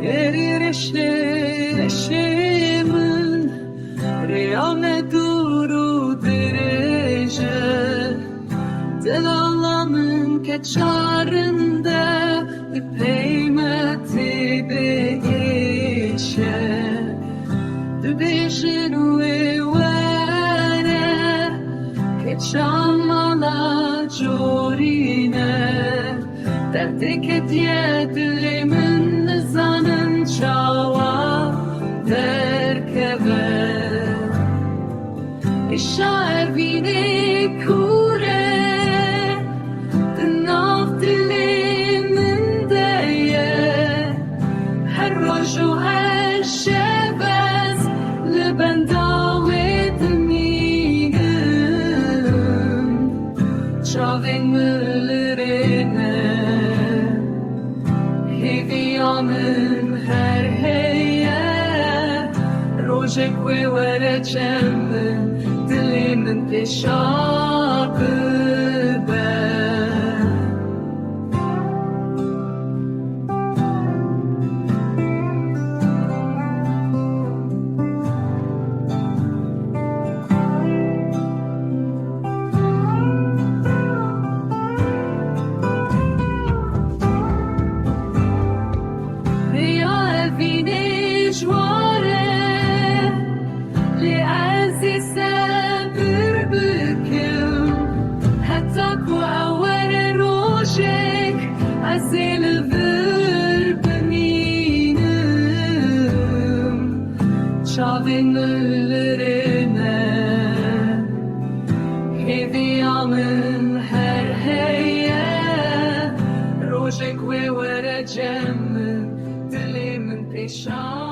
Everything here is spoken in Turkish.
Erişimin reyane duru derece Delallamın keçarında peymeti de geçe Dübeşin ve vere keçamala corine Derdik ediye dilimin zanın çava derkeve İşair bini kure Dınav dilimin deye Her roju her şebez Leben davet migim Çavin müllerine Hiviyanın her heye Rojek ve vereceğimin Dilimin peşakı ben Veya evine jware لعزيزة بربكم حتى كوعور روجك عزيل الذرب مينم شعبين الرنا هذي عمن هر هيا روجك وورا جمن دلي من بيشان